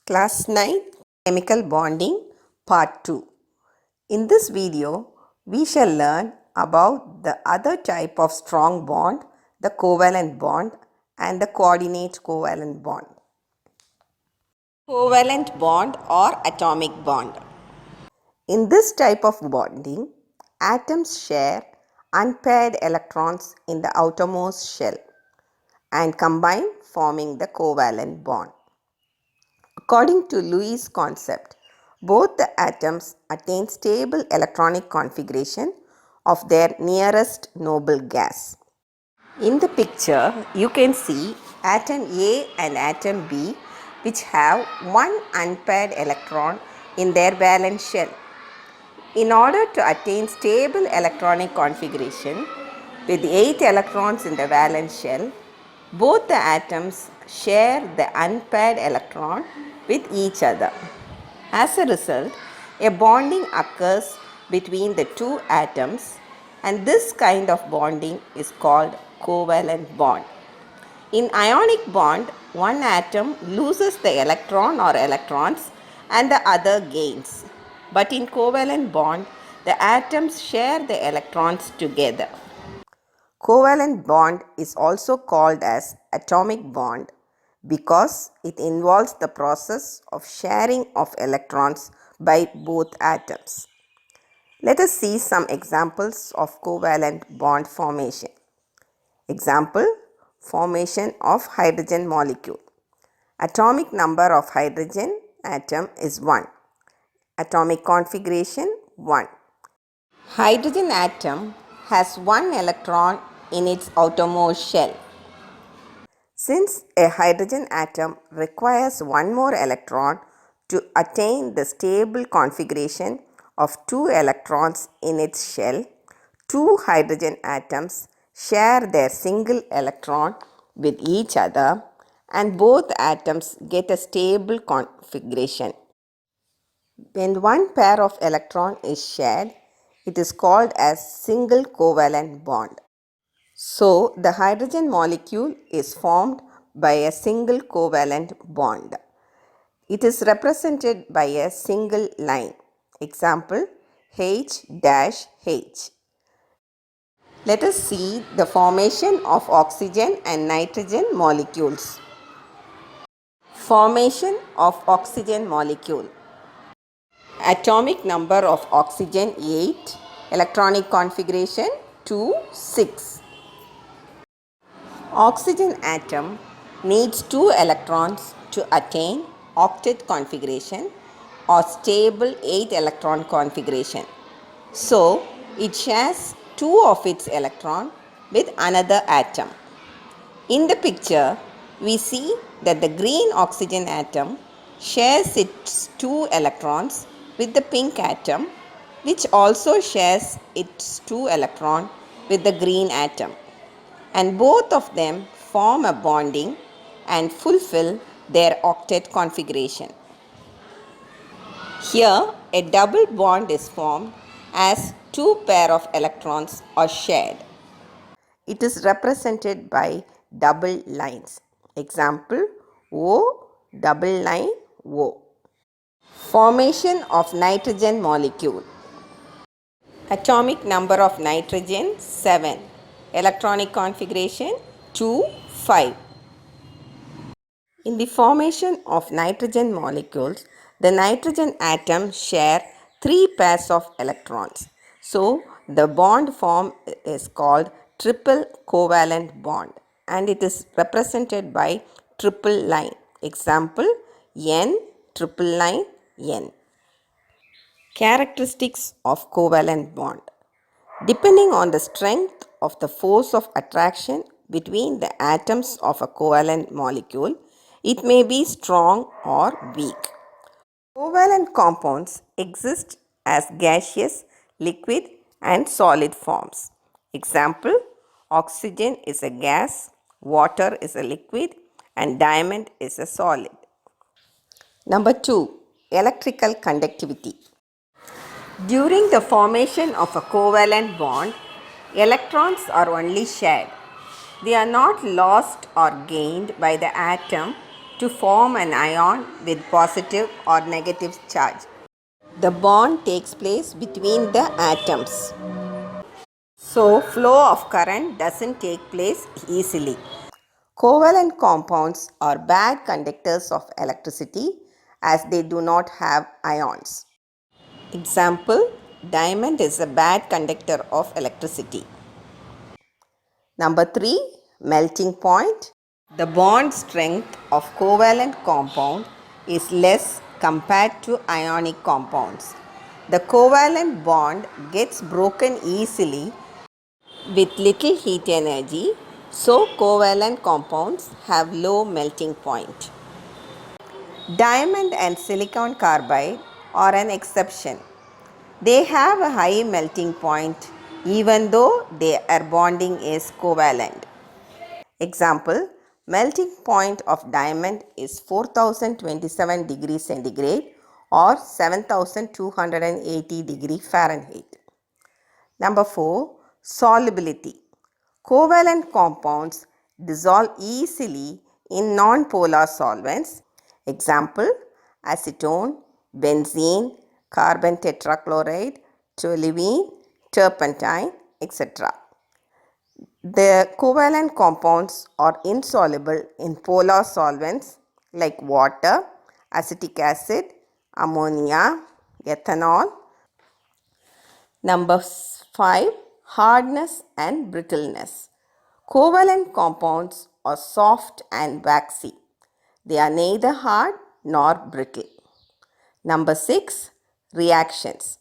Class 9 Chemical Bonding Part 2. In this video, we shall learn about the other type of strong bond, the covalent bond and the coordinate covalent bond. Covalent bond or atomic bond. In this type of bonding, atoms share unpaired electrons in the outermost shell and combine forming the covalent bond. According to Lewis' concept, both the atoms attain stable electronic configuration of their nearest noble gas. In the picture, you can see atom A and atom B, which have one unpaired electron in their valence shell. In order to attain stable electronic configuration with 8 electrons in the valence shell, both the atoms share the unpaired electron with each other. As a result, a bonding occurs between the two atoms, and this kind of bonding is called covalent bond. In ionic bond, one atom loses the electron or electrons and the other gains. But in covalent bond, the atoms share the electrons together. Covalent bond is also called as atomic bond because it involves the process of sharing of electrons by both atoms. Let us see some examples of covalent bond formation. Example, formation of hydrogen molecule. Atomic number of hydrogen atom is 1. Atomic configuration 1. Hydrogen atom has one electron in its outermost shell. Since a hydrogen atom requires one more electron to attain the stable configuration of 2 electrons in its shell, 2 hydrogen atoms share their single electron with each other and both atoms get a stable configuration. When one pair of electron is shared, it is called as single covalent bond. So, the hydrogen molecule is formed by a single covalent bond. It is represented by a single line. Example, H-H. Let us see the formation of oxygen and nitrogen molecules. Formation of oxygen molecule. Atomic number of oxygen 8, electronic configuration 2, 6. Oxygen atom needs 2 electrons to attain octet configuration or stable 8 electron configuration. So, it shares 2 of its electron with another atom. In the picture, we see that the green oxygen atom shares its 2 electrons with the pink atom, which also shares its 2 electron with the green atom. And both of them form a bonding and fulfill their octet configuration. Here, a double bond is formed as 2 pair of electrons are shared. It is represented by double lines. Example, O double line O. Formation of nitrogen molecule. Atomic number of nitrogen 7. Electronic configuration 2, 5. In the formation of nitrogen molecules, the nitrogen atoms share 3 pairs of electrons. So, the bond formed is called triple covalent bond and it is represented by triple line. Example, N triple line N. Characteristics of covalent bond. Depending on the strength of the force of attraction between the atoms of a covalent molecule, it may be strong or weak. Covalent compounds exist as gaseous, liquid, and solid forms. Example, oxygen is a gas, water is a liquid, and diamond is a solid. Number 2. Electrical conductivity. During the formation of a covalent bond, electrons are only shared. They are not lost or gained by the atom to form an ion with positive or negative charge. The bond takes place between the atoms. So, flow of current doesn't take place easily. Covalent compounds are bad conductors of electricity as they do not have ions. Example, diamond is a bad conductor of electricity. Number 3, melting point. The bond strength of covalent compound is less compared to ionic compounds. The covalent bond gets broken easily with little heat energy, so covalent compounds have low melting point. Diamond and silicon carbide are an exception. They have a high melting point even though their bonding is covalent. Example, melting point of diamond is 4027 degrees centigrade or 7280 degree Fahrenheit. Number 4, solubility. Covalent compounds dissolve easily in non-polar solvents. Example, acetone, benzene, carbon tetrachloride, toluene, turpentine, etc. The covalent compounds are insoluble in polar solvents like water, acetic acid, ammonia, ethanol. Number 5, hardness and brittleness. Covalent compounds are soft and waxy. They are neither hard nor brittle. Number 6, reactions.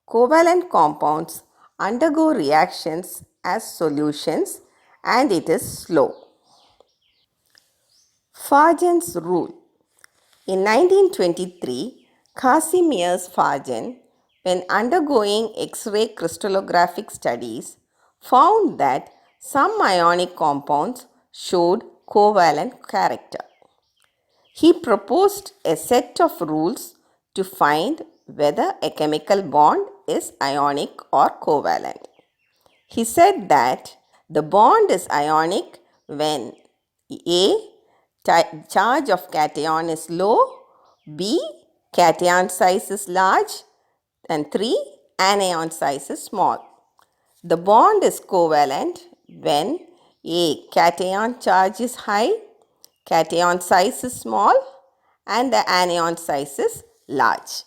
Covalent compounds undergo reactions as solutions and it is slow. Fajan's rule. In 1923, Casimir Fajan, when undergoing X-ray crystallographic studies, found that some ionic compounds showed covalent character. He proposed a set of rules to find whether a chemical bond is ionic or covalent. He said that the bond is ionic when A. Charge of cation is low, B. Cation size is large, and 3. Anion size is small. The bond is covalent when A. Cation charge is high, cation size is small, and the anion size is large.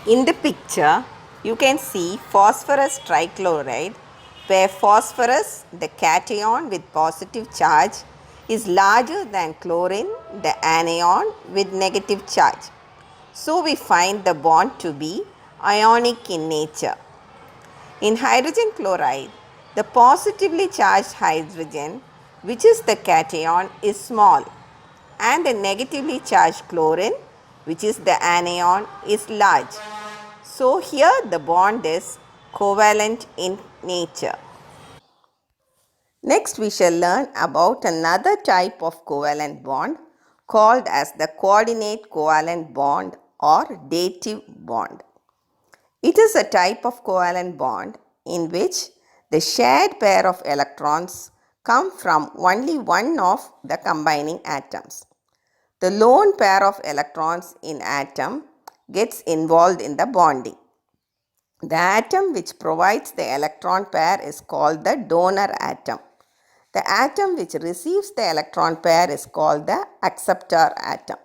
In the picture, you can see phosphorus trichloride, where phosphorus, the cation with positive charge, is larger than chlorine, the anion with negative charge. So we find the bond to be ionic in nature. In hydrogen chloride, the positively charged hydrogen, which is the cation, is small, and the negatively charged chlorine, which is the anion, is large. So here the bond is covalent in nature. Next we shall learn about another type of covalent bond called as the coordinate covalent bond or dative bond. It is a type of covalent bond in which the shared pair of electrons come from only one of the combining atoms. The lone pair of electrons in atom gets involved in the bonding. The atom which provides the electron pair is called the donor atom. The atom which receives the electron pair is called the acceptor atom.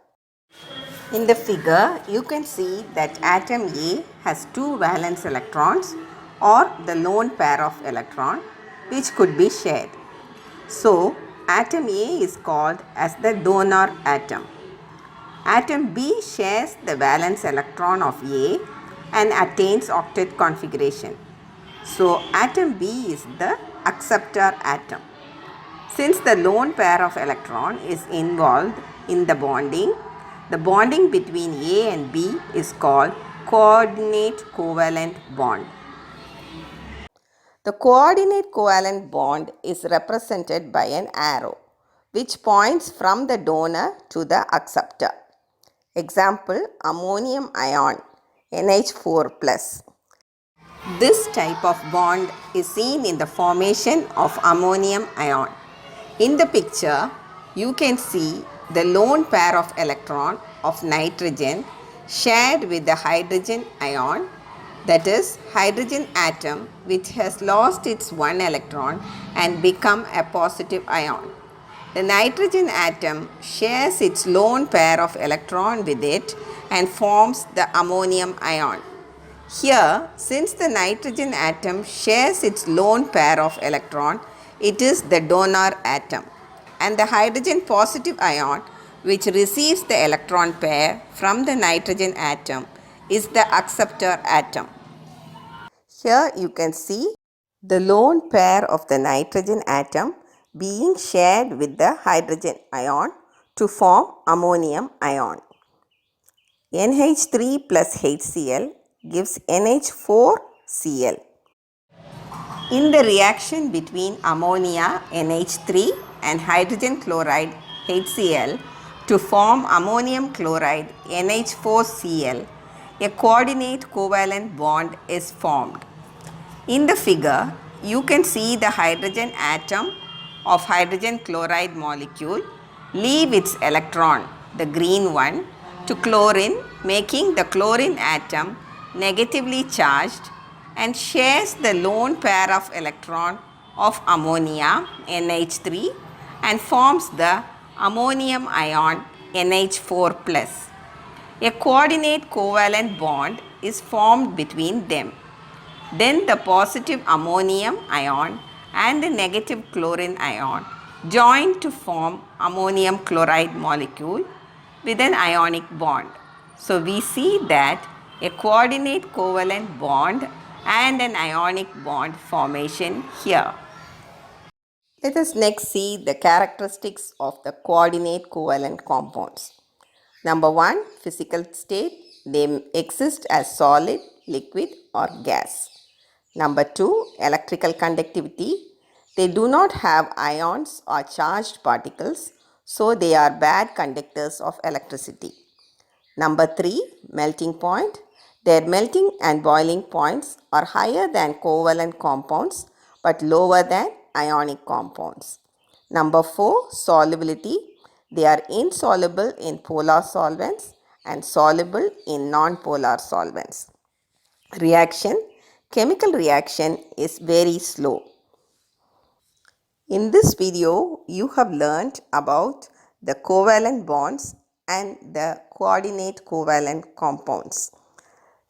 In the figure, you can see that atom A has two valence electrons or the lone pair of electron which could be shared. So, atom A is called as the donor atom. Atom B shares the valence electron of A and attains octet configuration. So, atom B is the acceptor atom. Since the lone pair of electron is involved in the bonding between A and B is called coordinate covalent bond. The coordinate covalent bond is represented by an arrow which points from the donor to the acceptor. Example, ammonium ion NH4+. This type of bond is seen in the formation of ammonium ion. In the picture, you can see the lone pair of electron of nitrogen shared with the hydrogen ion, that is hydrogen atom which has lost its one electron and become a positive ion. The nitrogen atom shares its lone pair of electron with it and forms the ammonium ion. Here, since the nitrogen atom shares its lone pair of electron, it is the donor atom. And the hydrogen positive ion, which receives the electron pair from the nitrogen atom, is the acceptor atom. Here you can see the lone pair of the nitrogen atom being shared with the hydrogen ion to form ammonium ion. NH3 plus HCl gives NH4Cl. In the reaction between ammonia NH3 and hydrogen chloride HCl to form ammonium chloride NH4Cl, a coordinate covalent bond is formed. In the figure, you can see the hydrogen atom of hydrogen chloride molecule leave its electron, the green one, to chlorine, making the chlorine atom negatively charged and shares the lone pair of electron of ammonia NH3 and forms the ammonium ion NH4 plus. A coordinate covalent bond is formed between them. Then the positive ammonium ion and the negative chlorine ion join to form ammonium chloride molecule with an ionic bond. So we see that a coordinate covalent bond and an ionic bond formation here. Let us next see the characteristics of the coordinate covalent compounds. Number 1, physical state. They exist as solid, liquid or gas. Number 2, electrical conductivity. They do not have ions or charged particles, so they are bad conductors of electricity. Number 3, melting point. Their melting and boiling points are higher than covalent compounds but lower than ionic compounds. Number 4, solubility. They are insoluble in polar solvents and soluble in non-polar solvents. Reaction. Chemical reaction is very slow. In this video, you have learned about the covalent bonds and the coordinate covalent compounds.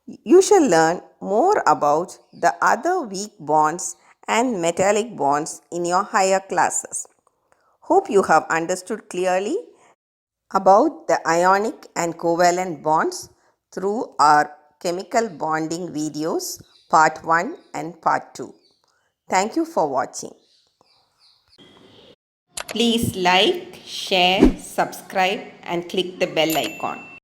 You shall learn more about the other weak bonds and metallic bonds in your higher classes. Hope you have understood clearly about the ionic and covalent bonds through our chemical bonding videos part 1 and part 2. Thank you for watching. Please like, share, subscribe and click the bell icon.